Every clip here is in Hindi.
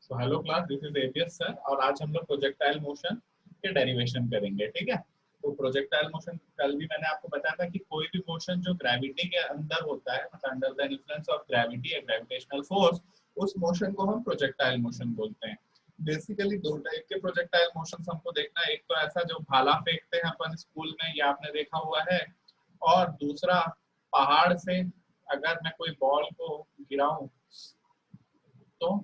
So hello class, this is ABS sir और आज हम लोग प्रोजेक्टाइल मोशन के डेरिवेशन करेंगे। ठीक है, तो प्रोजेक्टाइल मोशन कल भी मैंने आपको बताया था कि कोई भी मोशन जो ग्रेविटी के अंदर होता है, मतलब under the influence of gravity या ग्रेविटेशनल फोर्स, उस मोशन को हम प्रोजेक्टाइल मोशन बोलते हैं। बेसिकली दो टाइप के प्रोजेक्टाइल मोशन हमको देखना है। एक तो ऐसा जो भाला फेंकते हैं अपन स्कूल में, ये आपने देखा हुआ है, और दूसरा पहाड़ से अगर मैं कोई बॉल को गिराऊं तो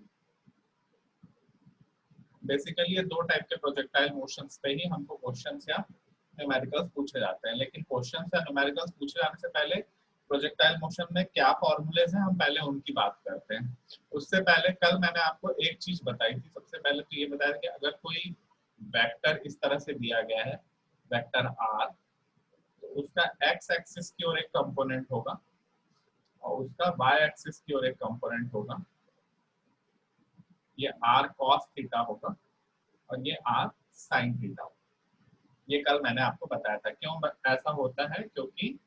बेसिकली ये दो टाइप के प्रोजेक्टाइल मोशंस पे ही हमको क्वेश्चंस या न्यूमेरिकल्स पूछे जाते हैं। लेकिन क्वेश्चंस या न्यूमेरिकल्स पूछे जाने से पहले प्रोजेक्टाइल मोशन में क्या फॉर्मूलेज हैं, हम पहले उनकी बात करते हैं। उससे पहले कल मैंने आपको एक चीज बताई थी। सबसे पहले तो ये बताया कि अगर कोई वेक्टर इस तरह से दिया गया है, वेक्टर आर, तो उसका एक्स एक्सिस की ओर एक कंपोनेंट होगा और उसका वाई एक्सिस की ओर एक कंपोनेंट होगा। ये आर कॉस थीटा होगा और ये आर साइन थीटा होगा। ये कल मैंने आपको बताया था। क्यों ऐसा होता है? क्योंकि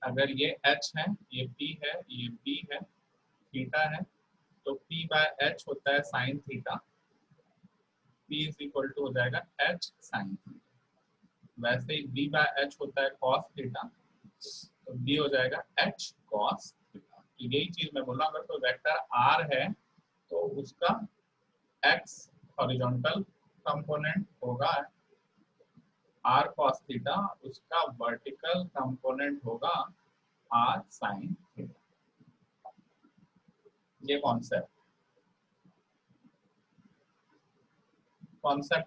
अगर ये h है, ये p है, ये b है, थीटा है, तो p बाय h होता है sine theta. p is equal to हो जाएगा h साइन थीटा। वैसे ही b बाय h होता है cos थीटा, तो b हो जाएगा h cos थीटा। तो यही चीज मैं बोल रहा हूँ, अगर कोई वेक्टर r है तो उसका x हॉरिजॉन्टल कंपोनेंट होगा r cos थीटा, उसका वर्टिकल कंपोनेंट होगा r sin थीटा। ये कॉन्सेप्ट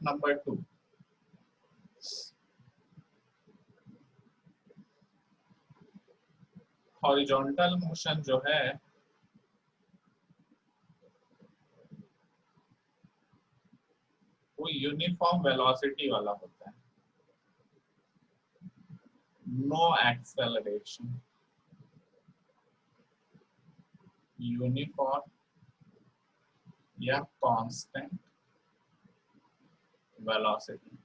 नंबर 2। हॉरिजॉन्टल मोशन जो है वो यूनिफॉर्म वेलोसिटी वाला होता है, नो एक्सेलरेशन, यूनिफॉर्म या कांस्टेंट वेलोसिटी।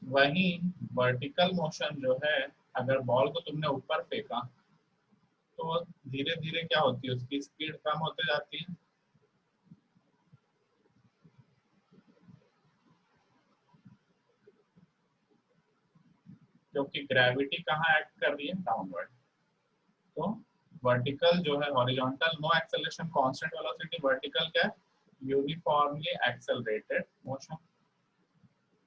वहीं वर्टिकल मोशन जो है, अगर बॉल को तुमने ऊपर फेंका तो धीरे धीरे क्या होती है, उसकी स्पीड कम होते जाती है। क्योंकि ग्रेविटी कहाँ एक्ट कर रही है? डाउनवर्ड। तो वर्टिकल जो है horizontal no acceleration constant velocity, vertical क्या है? Uniformly accelerated motion,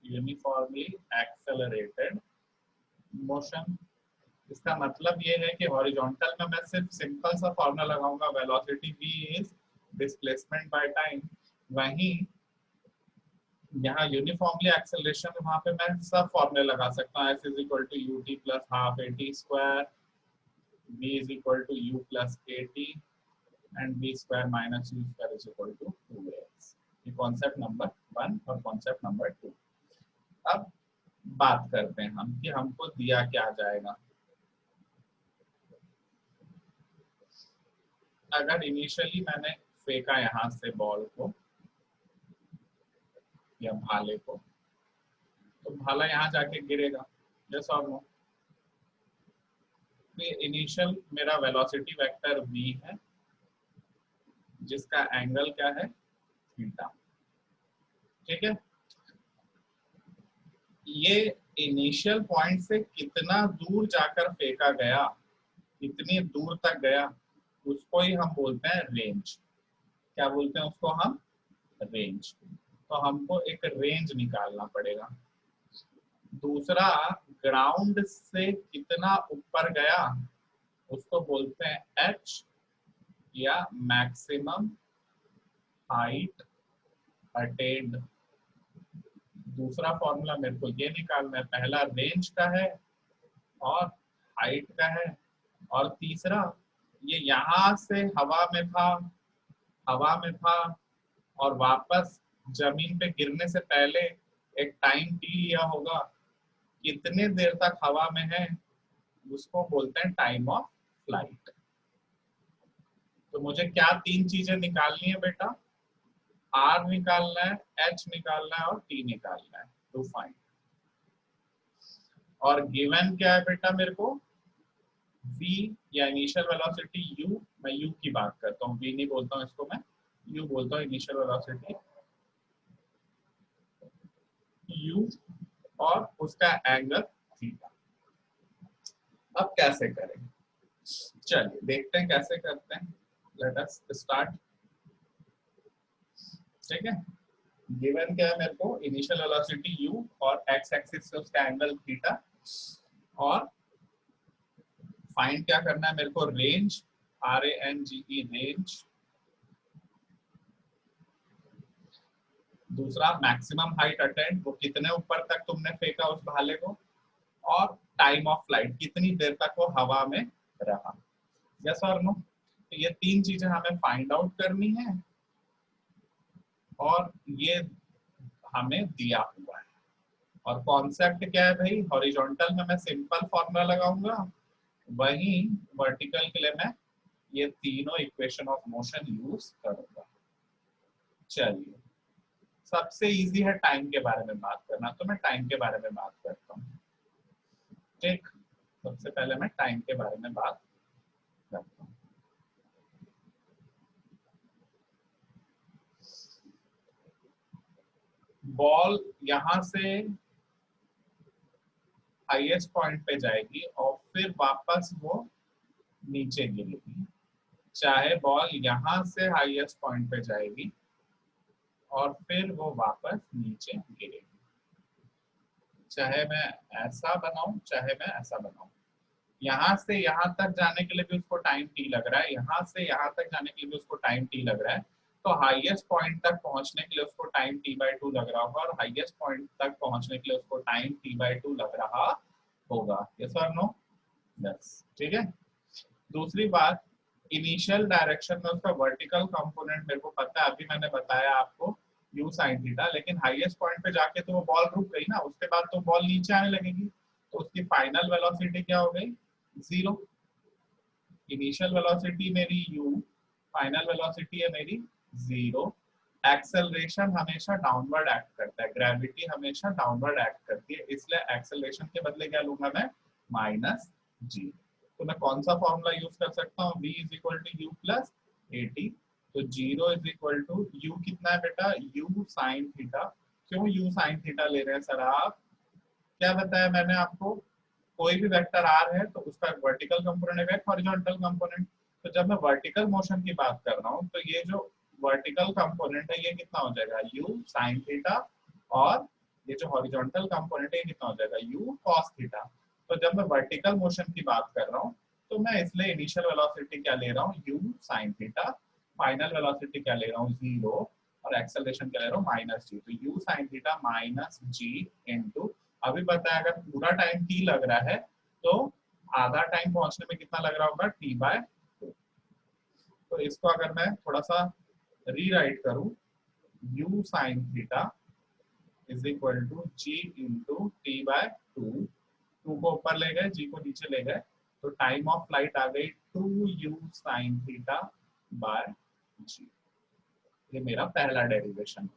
uniformly accelerated motion. इसका मतलब ये है कि हॉरिजॉन्टल में मैं सिर्फ सिंपल सा फॉर्मूला लगाऊंगा, velocity v is displacement by time. वहीं यहाँ यूनिफॉर्मली एक्सेलरेशन, वहां पे मैं सब फॉर्मूले लगा सकता हूँ। s is equal to u t plus half a t square, v is equal to u plus a t and v square minus u square is equal to 2ax। ये कॉन्सेप्ट नंबर 1 और कॉन्सेप्ट नंबर 2। अब बात करते हैं हम कि हमको दिया क्या जाएगा। अगर इनिशियली मैंने फेंका यहाँ से बॉल को या भाले को, तो भाला यहाँ जाके गिरेगा, यस और नो। तो इनिशियल मेरा वेलोसिटी वेक्टर v है, जिसका एंगल क्या है? थीटा। ठीक है, ये इनिशियल पॉइंट से कितना दूर जाकर फेंका गया, कितनी दूर तक गया, उसको ही हम बोलते हैं रेंज। क्या बोलते हैं उसको हम? रेंज। तो हमको एक रेंज निकालना पड़ेगा। दूसरा, ग्राउंड से कितना ऊपर गया उसको बोलते हैं h, या मैक्सिमम हाइट अटेन्ड। दूसरा फॉर्मूला मेरे को ये निकालना है, पहला रेंज का है और हाइट का है, और तीसरा ये यहाँ से हवा में था और वापस जमीन पे गिरने से पहले एक टाइम टी लिया होगा, कितने देर तक हवा में है उसको बोलते हैं टाइम ऑफ फ्लाइट। तो मुझे क्या तीन चीजें निकालनी है बेटा? आर निकालना है, एच निकालना है और टी निकालना है टू फाइंड। और गिवन क्या है बेटा मेरे को? v या इनिशियल वेलोसिटी u मैं यू की बात करता हूँ, वी नहीं बोलता हूँ इसको, मैं यू बोलता हूँ, इनिशियल वेलोसिटी यू और उसका एंगल थीटा। अब कैसे करेंगे, चलिए देखते हैं कैसे करते हैं। Let us start. ठीक है, गिवन क्या है मेरे को, इनिशियल वेलोसिटी u और x एक्सिस से उसका एंगल थीटा, और फाइंड क्या करना है मेरे को, रेंज, RANGE रेंज, दूसरा मैक्सिमम हाइट अटेंड, वो कितने ऊपर तक तुमने फेंका उस भाले को, और टाइम ऑफ फ्लाइट, कितनी देर तक वो हवा में रहा। यस और नो, तो ये तीन चीजें हमें फाइंड आउट करनी है, और ये हमें दिया हुआ है। और कॉन्सेप्ट क्या है भाई, हॉरिजॉन्टल में मैं सिंपल फॉर्मूला लगाऊंगा, वहीं वर्टिकल के लिए मैं ये तीनों इक्वेशन ऑफ मोशन यूज करूंगा। चलिए, सबसे इजी है टाइम के बारे में बात करना, तो मैं टाइम के बारे में बात करता हूँ। ठीक, सबसे पहले मैं टाइम के बारे में बात करता हूँ। बॉल यहां से हाईएस्ट पॉइंट पे जाएगी और फिर वापस वो नीचे गिरेगी, चाहे बॉल यहां से हाईएस्ट पॉइंट पे जाएगी और फिर वो वापस नीचे गिरेगी, चाहे मैं ऐसा बनाऊं चाहे मैं ऐसा बनाऊं। यहाँ से यहाँ तक जाने के लिए भी उसको टाइम टी लग रहा है, यहाँ से यहाँ तक जाने के लिए भी उसको टाइम टी लग रहा है, तो हाईएस्ट पॉइंट तक पहुंचने के लिए उसको टाइम t/2 लग रहा होगा, और हाईएस्ट पॉइंट तक पहुंचने के लिए उसको टाइम t/2 लग रहा होगा। यस और नो? यस, ठीक है। दूसरी बात, इनिशियल डायरेक्शन में उसका वर्टिकल कंपोनेंट मेरे को पता है, अभी मैंने बताया आपको u sin थीटा, लेकिन हाईएस्ट पॉइंट पे जाके तो वो बॉल रुक गई ना, उसके बाद तो बॉल नीचे आने लगेगी, तो उसकी फाइनल वेलोसिटी क्या हो गई, 0। इनिशियल वेलोसिटी मेरी u, फाइनल वेलोसिटी है मेरी 0। एक्सेलरेशन हमेशा डाउनवर्ड एक्ट करता है, ग्रेविटी हमेशा डाउनवर्ड एक्ट करती है, इसलिए एक्सेलरेशन के बदले क्या लूंगा मैं, -g। तो मैं कौन सा फॉर्मूला यूज कर सकता हूँ, v is equal to u plus AT, तो 0 इज इक्वल टू u कितना है बेटा, u sin थीटा। क्यों u sin थीटा ले रहे हैं सर आप, क्या बताया मैंने आपको, कोई भी वेक्टर r है तो उसका वर्टिकल कंपोनेंट है, हॉरिजॉन्टल कंपोनेंट। तो जब मैं वर्टिकल मोशन की बात कर रहा हूँ तो ये जो वर्टिकल कंपोनेंट है ये कितना हो जाएगा, u sin थीटा, और ये जो हॉरिजॉन्टल कंपोनेंट है ये कितना हो जाएगा, u cos थीटा। तो जब मैं वर्टिकल मोशन की बात कर रहा हूँ तो मैं इसलिए इनिशियल वेलोसिटी क्या ले रहा हूँ, u sin theta, final velocity क्या ले रहा हूँ, 0, और एक्सेलरेशन क्या ले रहा हूँ, -g। तो u sin theta -g into, अभी पता है अगर पूरा टाइम t लग रहा है तो आधा टाइम पहुंचने में कितना लग रहा होगा, t/2। तो इसको अगर मैं थोड़ा सा रीराइट करूं, u sin थीटा is equal to g into t/2, 2 को ऊपर ले गए, g को नीचे ले गए, तो टाइम ऑफ फ्लाइट आ गई 2u sin theta by g। ये मेरा पहला डेरिवेशन।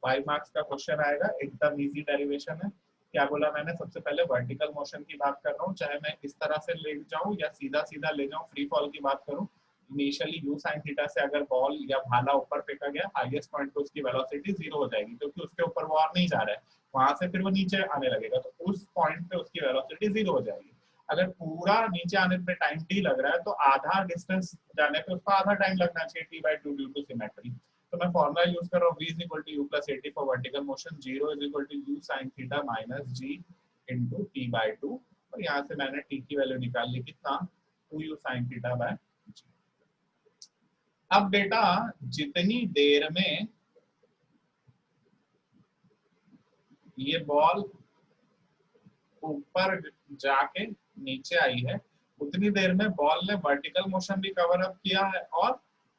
5 मार्क्स का क्वेश्चन आएगा, एकदम इजी डेरिवेशन है। क्या बोला मैंने, सबसे पहले वर्टिकल मोशन की बात कर रहा हूँ, चाहे मैं इस तरह से ले जाऊं या सीधा सीधा ले जाऊं, फ्री फॉल की बात करूं। इनिशियली u sin थीटा से अगर बॉल या भाला ऊपर फेंका गया, हाईएस्ट पॉइंट पे उसकी वेलोसिटी 0 हो जाएगी, क्योंकि उसके ऊपर वो और नहीं जा रहा है, वहां से फिर वो नीचे आने लगेगा, तो उस पॉइंट पे उसकी वेलोसिटी 0 हो जाएगी। अगर पूरा नीचे आने पे टाइम t लग रहा है तो आधा डिस्टेंस जाने पे उसको आधा टाइम लगना चाहिए, t/2 ड्यू टू सिमेट्री। तो मैं फॉर्मूला यूज कर रहा हूँ, v is equal to u plus AT for vertical motion, 0 is equal to u sin theta minus g into t/2, और यहाँ से मैंने t की वैल्यू निकाल ली, कितना, 2u sin theta by g। अब बेटा जितनी देर में ये बॉल ऊपर जाके नीचे आई है, उतनी देर में बॉल ने वर्टिकल मोशन भी कवर अप किया है और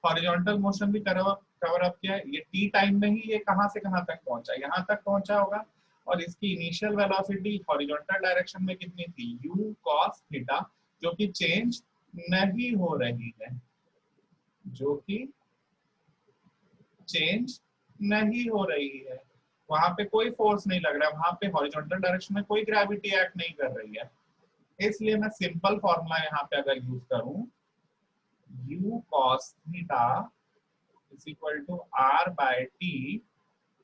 हॉरिजॉन्टल मोशन भी कवर अप किया है। ये टी टाइम में ही ये कहां से कहां तक पहुंचा, यहाँ तक पहुंचा होगा, और इसकी इनिशियल वेलोसिटी हॉरिजॉन्टल डायरेक्शन में कितनी थी, u cos थीटा, जो कि चेंज नहीं हो रही है, जो कि चेंज नहीं हो रही है, वहां पे कोई फोर्स नहीं लग रहा है, वहां पे हॉरिजॉन्टल डायरेक्शन में कोई ग्रेविटी एक्ट नहीं कर रही है। इसलिए मैं सिंपल फॉर्मूला यहाँ पे अगर यूज करूं, u cos theta is equal to r by t,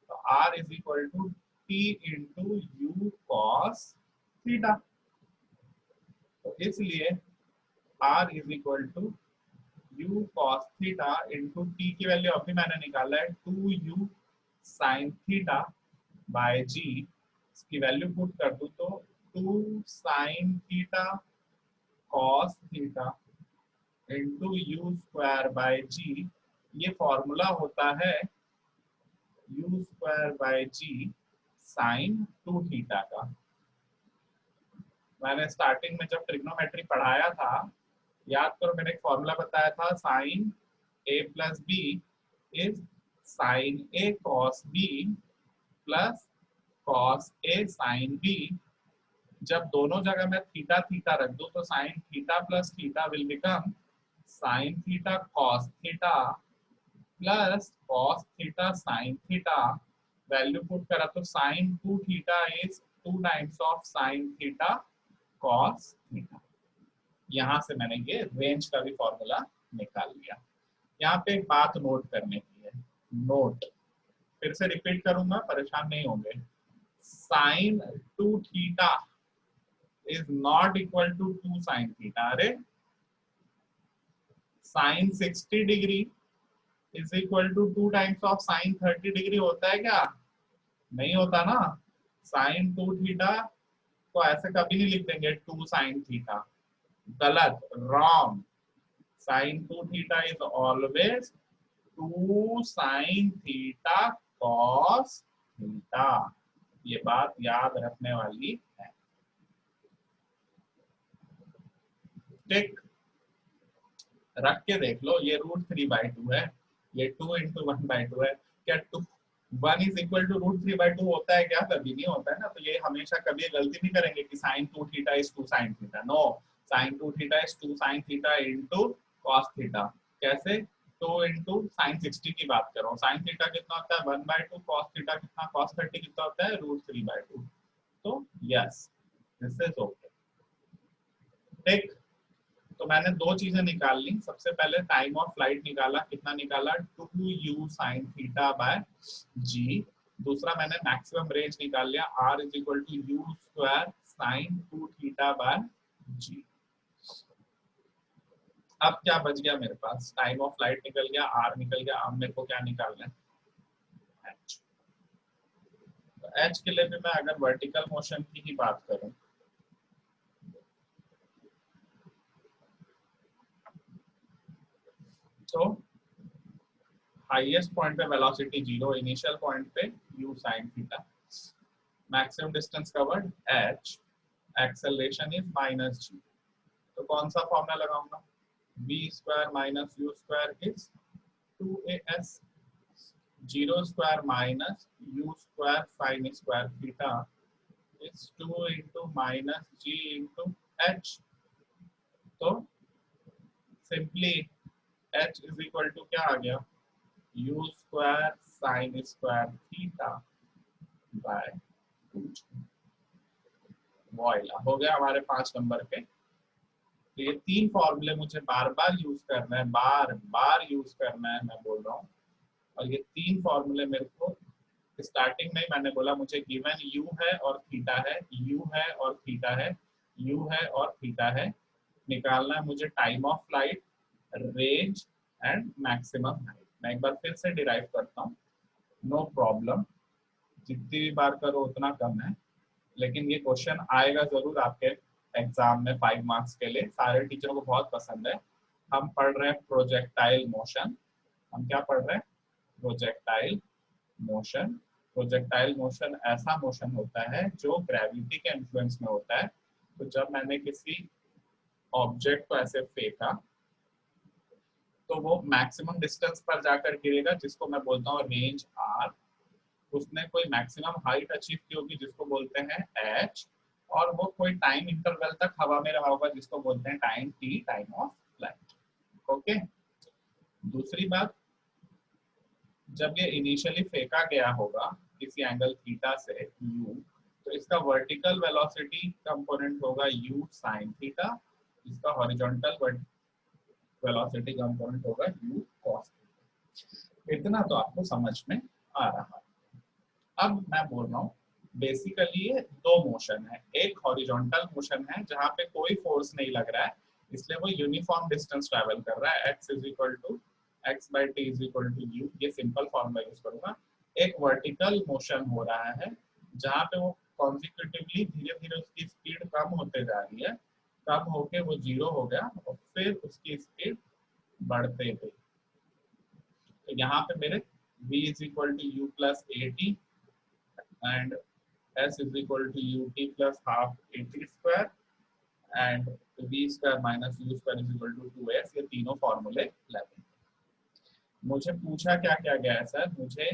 तो r is equal to t into u cos theta. तो इसलिए r is equal to u cos theta into t की वैल्यू अभी मैंने निकाला है 2u sin theta by g। इसकी वैल्यू पुट कर दूं तो 2 sin theta cos theta into u square by g। ये फॉर्मूला होता है u square by g sine 2 theta का। मैंने स्टार्टिंग में जब ट्रिग्नोमेट्री पढ़ाया था, याद करो मैंने एक फॉर्मूला बताया था, sine a plus b is sine a cos b plus cos a sin b। जब दोनों जगह मैं थीटा थीटा रख दूं तो sine theta plus theta will become sine theta cos theta plus cos theta sin theta. Value put करा तो sine 2 theta is 2 times of sine theta cos theta. यहाँ से मैंने ये रेंज का भी फॉर्मूला निकाल लिया। यहाँ पे एक बात नोट करने की है, नोट फिर से रिपीट करूंगा, परेशान नहीं होंगे। Sine 2 theta is not equal to 2 sine theta. अरे sine 60 degree is equal to 2 times of sine 30 degree होता है क्या? नहीं होता ना। साइन 2 थीटा को ऐसे कभी नहीं लिख देंगे 2 साइन थीटा, गलत, wrong. Sine 2 theta is always 2 sine theta cos theta. ये बात याद रखने वाली है। ठीक, रख के देख लो। ये √3/2 है, ये 2 इंटू 1/2 है। क्या 1 इज इक्वल टू √3/2 होता है क्या? कभी नहीं होता है ना। तो ये हमेशा कभी गलती नहीं करेंगे कि sine 2 theta is 2 sine theta. No, sine 2 theta is 2 sine theta into cos theta. कैसे? 2 इंटू साइन 60 की बात कर रहा हूँ। साइन थीटा कितना होता है? 1/2। कॉस थीटा कितना? कॉस 30 कितना होता है? √3/2। तो यस, दिस इज ओके। ठीक, तो मैंने दो चीजें निकाल ली। सबसे पहले टाइम ऑफ फ्लाइट निकाला, कितना निकाला? 2u sin theta by g। दूसरा मैंने मैक्सिमम रेंज निकाल लिया, r is equal to u square sin 2 theta by g। अब क्या बच गया मेरे पास? टाइम ऑफ फ्लाइट निकल गया, r निकल गया। अब मेरे को क्या निकालना है? h। तो h के लिए भी मैं अगर वर्टिकल मोशन की ही बात करूं तो हाईएस्ट पॉइंट पे वेलोसिटी 0, इनिशियल पॉइंट पे u sin theta, maximum distance covered h, acceleration is -g। तो कौन सा फॉर्मूला लगाऊंगा? v square minus u square is 2as, 0 square minus u square sin square theta is 2 into minus g into h। तो simply h is equal to क्या आ गया? u square sin square theta by 2g। Voila, हो गया हमारे 5 नंबर के। तो ये 3 फॉर्मूले मुझे बार बार यूज करना है, बार बार यूज करना है, मैं बोल रहा हूँ। और ये 3 फॉर्मूले मेरे को स्टार्टिंग में मैंने बोला मुझे गिवन u है और थीटा है, u है और थीटा है, u है और थीटा है। निकालना है मुझे time of flight, range and maximum height. मैं एक बार फिर से डिराइव करता हूँ, नो प्रॉब्लम। जितनी भी बार करो उतना कम है, लेकिन ये क्वेश्चन आएगा जरूर आपके एग्जाम में 5 मार्क्स के लिए। सारे टीचरों को बहुत पसंद है। हम पढ़ रहे हैं प्रोजेक्टाइल मोशन। हम क्या पढ़ रहे हैं? Projectile motion. प्रोजेक्टाइल मोशन ऐसा मोशन होता है जो ग्रेविटी के इन्फ्लुएंस में होता है। तो जब मैंने किसी ऑब्जेक्ट को ऐसे फेंका तो वो मैक्सिमम डिस्टेंस पर जाकर गिरेगा, जिसको मैं बोलता हूँ रेंज r। उसने कोई मैक्सिमम हाइट अचीव की होगी जिसको बोलते हैं h, और वो कोई टाइम इंटरवल तक हवा में रहा होगा जिसको बोलते हैं time t, time of flight. Okay. दूसरी बात, जब ये इनिशियली फेंका गया होगा किसी एंगल थीटा से u, तो इसका वर्टिकल वेलोसिटी कंपोनेंट होगा u sin थीटा, इसका हॉरिजॉन्टल वेलोसिटी कंपोनेंट होगा u cos थीटा। इतना तो आपको समझ में आ रहा है। अब मैं बोल रहा हूँ बेसिकली ये दो मोशन है, एक हॉरिजॉन्टल मोशन है जहाँ पे कोई फोर्स नहीं लग रहा है, इसलिए वो यूनिफॉर्म डिस्टेंस ट्रैवल कर रहा है, x is equal to x by t is equal to u, ये सिंपल फॉर्मूला यूज करूंगा। एक वर्टिकल मोशन हो रहा है जहाँ पे वो कॉन्सिक्यूटिवली धीरे धीरे उसकी स्पीड कम होते जा रही है, कम होके वो 0 हो गया और फिर उसकी स्पीड बढ़ते गई। तो यहाँ पे मेरे v is equal to u plus a t and s is equal to ut plus half at square and v square minus u square is equal to 2s, ये तीनों फॉर्मूले लगे। मुझे पूछा क्या क्या गया है सर, मुझे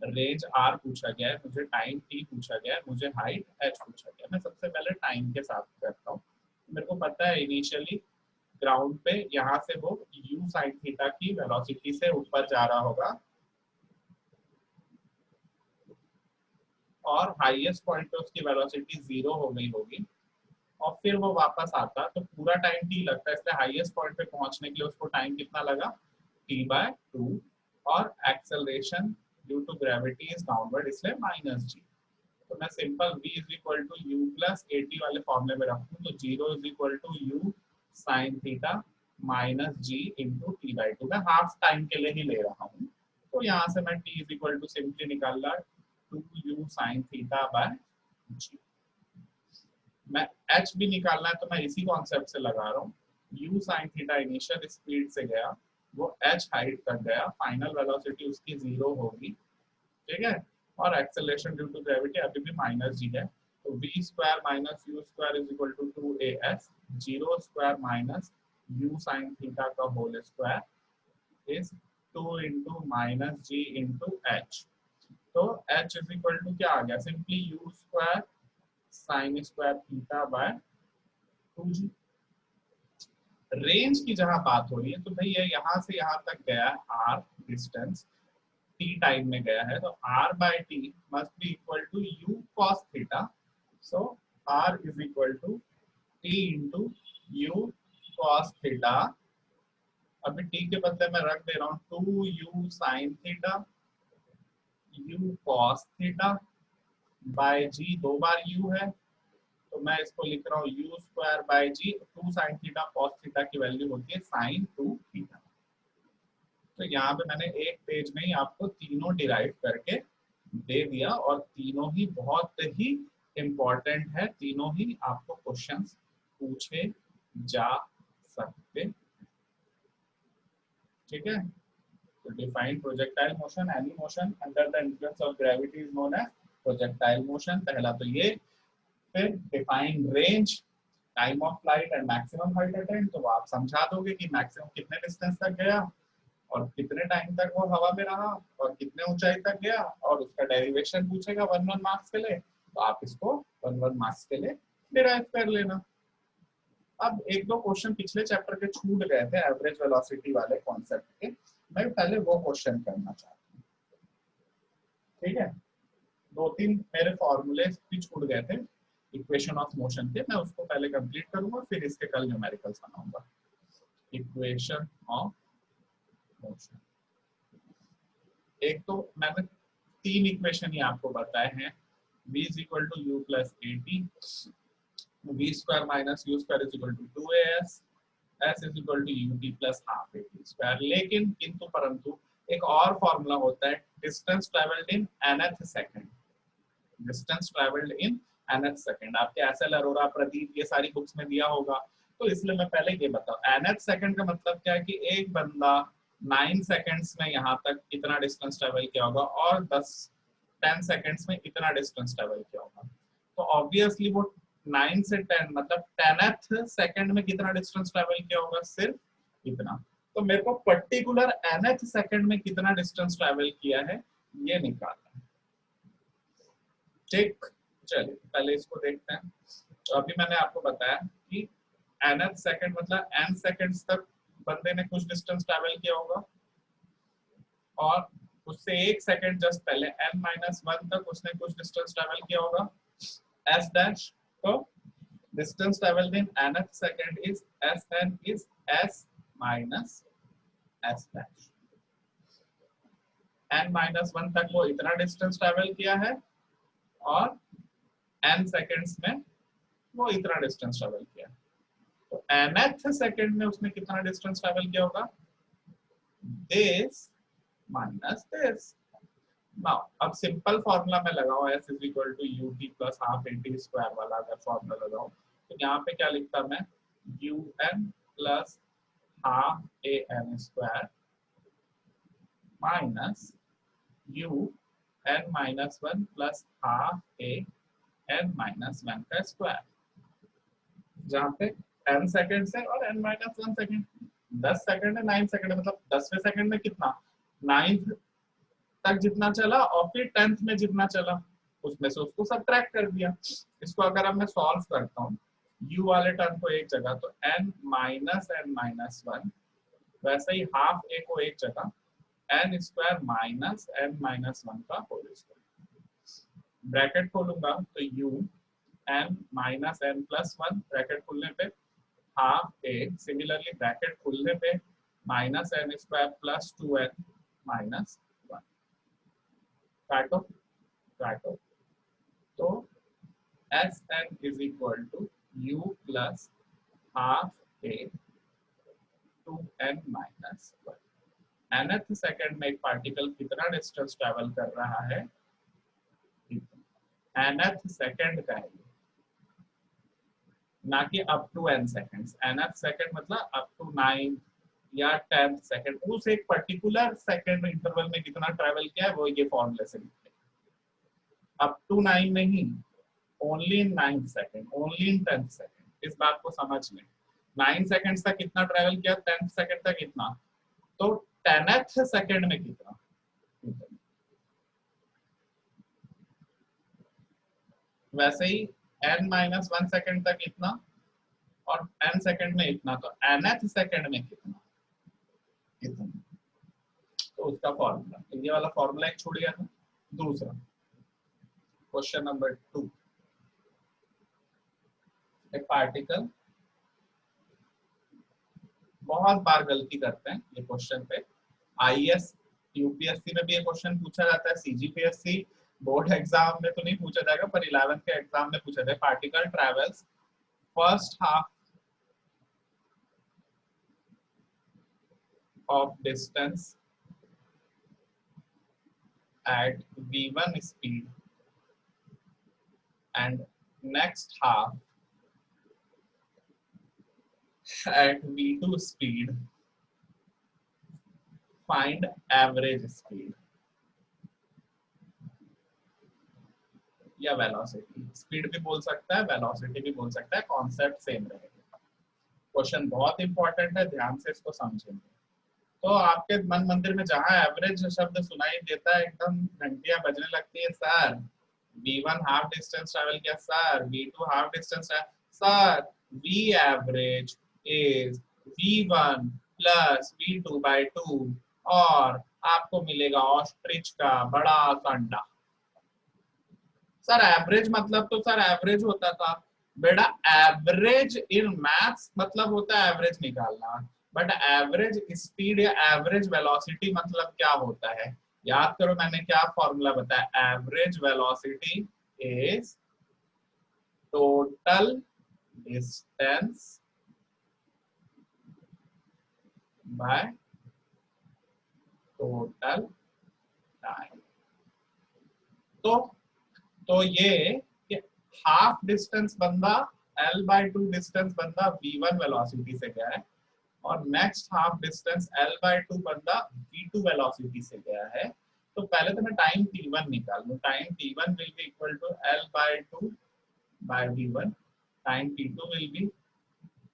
रेंज r पूछा गया है, मुझे टाइम t पूछा गया है, मुझे हाइट h पूछा गया है। मैं सबसे पहले टाइम के साथ करता हूँ। मेरे को पता है इनिशियली ग्राउंड पे यहाँ से वो u sin थीटा की वेलोसिटी से ऊपर जा रहा होगा और हाईएस्ट पॉइंट पे उसकी वेलोसिटी 0 हो गई होगी और फिर वो वापस आता तो पूरा टाइम t लगता है, इसलिए हाईएस्ट पॉइंट पे पहुंचने के लिए उसको टाइम कितना लगा, t/2, और acceleration due to gravity is downward, इसलिए -g। तो मैं simple v is equal to u plus a t वाले फॉर्मूले में रखूँ तो 0 is equal to u sin theta minus g into t/2, मैं हाफ टाइम के लिए ही ले रहा हूँ। तो यहाँ से मैं t is equal to simply निकाल रहा 2u sin theta by g। मैं h भी निकालना है तो मैं इसी कॉन्सेप्ट से लगा रहा हूँ, u sin theta initial speed से गया, वो h हाइट तक गया, फाइनल वेलोसिटी उसकी 0 होगी, ठीक है, और एक्सेलरेशन ड्यू टू ग्रेविटी अभी भी -g है, तो v square minus u square is equal to 2as, 0 square minus u sin theta का whole square is 2 into minus g into h। तो h इज इक्वल टू क्या आ गया, simply u square sine square theta by 2g। Range की जहां बात हो रही है तो भाई ये यहाँ से यहाँ तक गया है r डिस्टेंस, t टाइम में गया है, तो r by t must be equal to u cos theta, so r is equal to t into u cos theta. अभी t के बदले में रख दे रहा हूँ 2u sin theta u cos theta by g, दो बार u है तो मैं इसको लिख रहा हूँ u square by g, 2 sin theta cos theta की वैल्यू होती है sin 2 थीटा। तो यहाँ पे मैंने एक पेज में ही आपको तीनों डिराइव करके दे दिया और तीनों ही बहुत ही इम्पोर्टेंट है, तीनों ही आपको क्वेश्चंस पूछे जा सकते, ठीक है। तो define projectile motion, any motion under the influence of gravity is known as projectile motion, पहला तो ये। फिर define range, time of flight and maximum height attained, तो आप समझा दोगे कि मैक्सिमम कितने डिस्टेंस तक गया और कितने टाइम तक वो हवा में रहा और कितने ऊंचाई तक गया, और उसका डेरिवेशन पूछेगा 1 मार्क्स के लिए, तो आप इसको 1 मार्क्स के लिए डिराइव कर लेना। अब एक दो क्वेश्चन पिछले चैप्टर के छूट गए थे एवरेज वेलोसिटी वाले कॉन्सेप्ट के, मैं पहले वो क्वेश्चन करना चाहता हूँ, ठीक है। दो तीन मेरे फॉर्मूले भी छूट गए थे इक्वेशन ऑफ मोशन के, मैं उसको पहले कंप्लीट करूंगा फिर इसके कल न्यूमेरिकल्स बनाऊंगा। इक्वेशन ऑफ मोशन, एक तो मैंने 3 इक्वेशन ही आपको बताए हैं, v is equal to u plus a t, v square minus u square is equal to 2as, s is equal to ut plus half a t square. लेकिन किंतु परंतु एक और फॉर्मूला होता है, distance travelled in nth second, distance travelled in nth second, आपके एसएल अरोरा प्रदीप ये सारी बुक्स में दिया होगा, तो इसलिए मैं पहले ये बताऊं nth सेकंड का मतलब क्या है कि एक बंदा 9 सेकंड्स में यहाँ तक इतना डिस्टेंस ट्रेवल किया होगा और 10 सेकंड्स में इतना डिस्टेंस ट्रेवल किया होगा, तो ऑब्वियसली वो 9 से 10 मतलब 10th सेकंड में कितना डिस्टेंस ट्रेवल किया होगा, सिर्फ इतना। तो मेरे को पर्टिकुलर nth सेकंड में कितना डिस्टेंस ट्रेवल किया है ये निकालना है, ठीक। चलिए पहले इसको देखते हैं। तो अभी मैंने आपको बताया कि nth सेकंड मतलब n सेकंड्स तक बंदे ने कुछ डिस्टेंस ट्रैवल किया होगा और उससे 1 सेकंड जस्ट पहले n-1 तक उसने कुछ डिस्टेंस ट्रैवल किया होगा s dash. So distance traveled in nth second is Sn is s minus s dash. n minus 1 तक वो इतना डिस्टेंस ट्रेवल किया है और n सेकेंड्स में वो इतना डिस्टेंस ट्रेवल किया। तो nth सेकेंड में उसने कितना डिस्टेंस ट्रेवल किया होगा? this minus this. Now अब सिंपल फॉर्मूला में लगाओ s is equal to ut plus half at square वाला अगर फॉर्मूला लगाओ तो यहाँ पे क्या लिखता मैं un plus half an square minus u n minus 1 plus half a n minus 1 का स्क्वायर, जहाँ पे n सेकेंड है और n minus 1 सेकेंड, 10 सेकेंड है 9 सेकेंड, मतलब 10वें सेकेंड में कितना 9th तक जितना चला और फिर 10th में जितना चला उसमें से उसको सबट्रैक्ट कर दिया। इसको अगर अब मैं सॉल्व करता हूँ u वाले टर्म को एक जगह तो n minus 1, वैसे ही हाफ a को एक जगह n square minus n minus 1 का होल स्क्वायर। ब्रैकेट खोलूंगा तो u n minus n plus 1 bracket खोलने पे हाफ a, सिमिलरली ब्रैकेट खोलने पे minus n square plus 2n minus 1। काटो काटो तो Sn is equal to u plus half a 2n minus 1। nth second में एक पार्टिकल कितना डिस्टेंस ट्रेवल कर रहा है? nth सेकेंड का है, ना कि up to n seconds. nth second मतलब अप टू 9 या 10th सेकेंड, उस एक पर्टिकुलर सेकेंड इंटरवल में कितना ट्रेवल किया है वो ये फॉर्मूले से लिखते हैं। अप टू 9 नहीं, only in 9th second, only in 10th second. इस बात को समझ लें। 9 सेकेंड्स तक कितना ट्रेवल किया, 10th सेकेंड तक कितना, तो 10th सेकेंड में कितना, वैसे ही n minus 1 सेकेंड तक इतना और n सेकेंड में इतना, तो nth सेकेंड में कितना, इतना। तो उसका फॉर्मूला, ये वाला फॉर्मूला एक छूट गया था। दूसरा क्वेश्चन नंबर 2, एक पार्टिकल, बहुत बार गलती करते हैं ये क्वेश्चन पे, आईएएस यूपीएससी में भी ये क्वेश्चन पूछा जाता है, सीजीपीएससी बोर्ड एग्जाम में तो नहीं पूछा जाएगा पर 11th के एग्जाम में पूछा जाए। Particle travels first half of distance at v1 speed and next half at v2 speed, find average speed या वेलोसिटी। स्पीड भी बोल सकता है, वेलोसिटी भी बोल सकता है, कॉन्सेप्ट सेम रहेगा। क्वेश्चन बहुत इंपॉर्टेंट है, ध्यान से इसको समझेंगे तो आपके मन मंदिर में जहां एवरेज शब्द सुनाई देता है एकदम घंटियां बजने लगती है। Sir v1 half distance travel किया, sir v2 half distance, sir v average is v1 plus v2 by 2 और आपको मिलेगा ऑस्ट्रिच का बड़ा सा अंडा। सर एवरेज मतलब तो सर एवरेज होता था बेटा, एवरेज इन मैथ्स मतलब होता है एवरेज निकालना, बट एवरेज स्पीड या एवरेज वेलोसिटी मतलब क्या होता है? याद करो मैंने क्या फॉर्मूला बताया, average velocity is total distance by total time. तो ये हाफ डिस्टेंस बंदा L/2 डिस्टेंस बंदा v1 वेलोसिटी से गया है और नेक्स्ट हाफ डिस्टेंस L/2 बंदा v2 वेलोसिटी से गया है। तो पहले तो मैं टाइम t1 निकाल लूं, time t1 will be equal to L/2 by v1, time t2 will be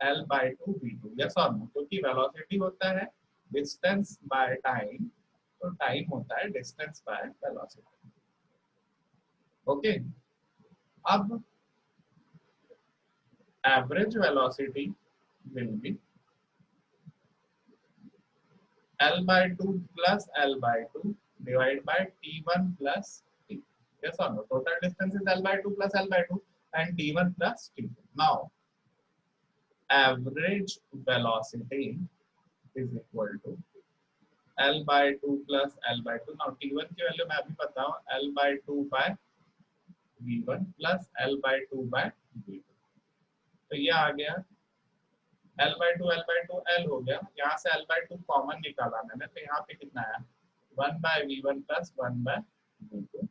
L/2 v2। Yes और नो, क्योंकि वेलोसिटी होता है डिस्टेंस बाय टाइम, तो टाइम होता है डिस्टेंस बाय वेलोसिटी। ओके, अब average velocity will be L/2 plus L/2 divided by T1 plus T. Yes or no? Total distance is L/2 plus L/2. and t1 plus t2. Now average velocity is equal to L by 2 plus L by 2. Now T1 की वैल्यू मैं अभी बताऊँ L by 2 by V1 plus L by 2 by V2. तो ये आ गया L by 2 L हो गया, यहाँ से L by 2 कॉमन निकाला मैंने, तो यहाँ पे कितना आया 1 by V1 plus 1 by V2.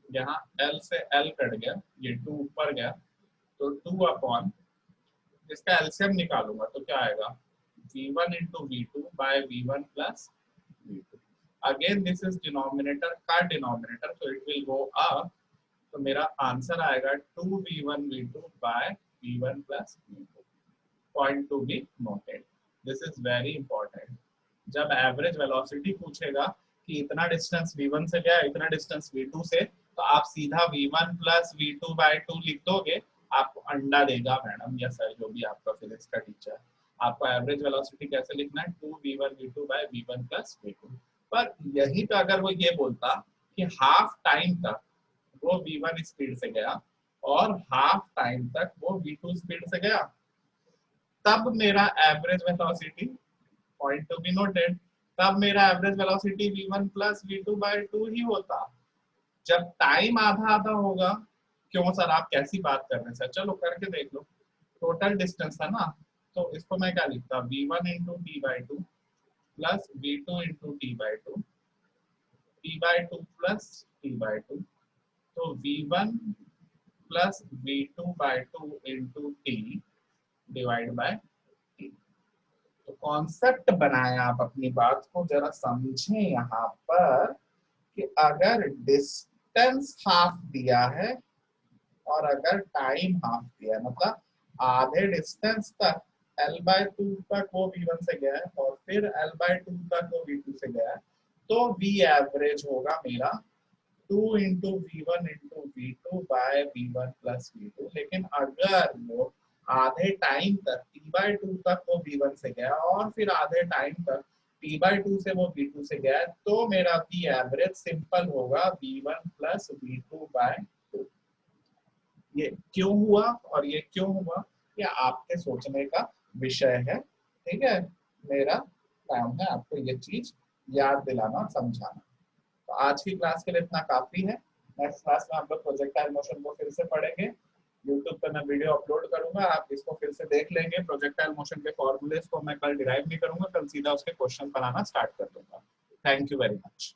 यहाँ L से L कट गया, ये 2 ऊपर गया, तो 2 अपॉन इसका एलसीएम निकालूंगा तो क्या आएगा V1 into V2 by V1 plus V2. Again this is denominator का denominator, so it will go up. तो मेरा आंसर आएगा 2V1 V2 by V1 plus V2. Point to be noted. This is very important. जब एवरेज वेलोसिटी पूछेगा कि इतना डिस्टेंस V1 से गया, इतना डिस्टेंस V2 से, तो आप सीधा V1 plus V2 by 2 लिख दोगे, आपको अंडा देगा मैडम या सर जो भी आपका फिजिक्स का टीचर है। आपको एवरेज वेलोसिटी कैसे लिखना है 2v1 v2 by v1 plus v2। पर यही पे अगर वो ये बोलता कि हाफ टाइम तक वो v1 स्पीड से गया और हाफ टाइम तक वो v2 स्पीड से गया, तब मेरा average velocity, point to be noted, तब मेरा average velocity v1 plus v2 by 2 ही होता। जब टाइम आधा आधा होगा, क्यों सर आप कैसी बात कर रहे हैं सर, चलो करके देख लो। टोटल डिस्टेंस था ना, तो इसको मैं क्या लिखता v1 into t by 2 plus v2 into t by 2, t by 2 plus t by 2, तो v1 plus v2 by 2 into t divide by t। तो कॉन्सेप्ट बनाया, आप अपनी बात को जरा समझें यहाँ पर कि अगर डिस्टेंस हाफ दिया है और अगर टाइम हाफ दिया है, मतलब आधे डिस्टेंस तक L by 2 तक वो V1 से गया है और फिर L by 2 तक वो V2 से गया है, तो V एवरेज होगा मेरा 2 into V1 into V2 by V1 plus V2। लेकिन अगर वो आधे टाइम तक T by 2 तक वो V1 से गया और फिर आधे टाइम तक T by 2 से वो V2 से गया, तो मेरा V एवरेज सिंपल होगा V1 plus V2 by 2। ये क्यों हुआ और ये क्यों हुआ, ये आपके सोचने का विषय है, ठीक है। मेरा काम है आपको ये चीज याद दिलाना, समझाना। तो आज की क्लास के लिए इतना काफी है। नेक्स्ट क्लास में हम लोग प्रोजेक्टाइल मोशन को फिर से पढ़ेंगे। YouTube पे मैं वीडियो अपलोड करूंगा, आप इसको फिर से देख लेंगे। प्रोजेक्टाइल मोशन के फॉर्मूलेस को मैं कल डिराइव नहीं करूंगा, कल सीधा उसके क्वेश्चन बनाना स्टार्ट कर दूंगा। Thank you very much.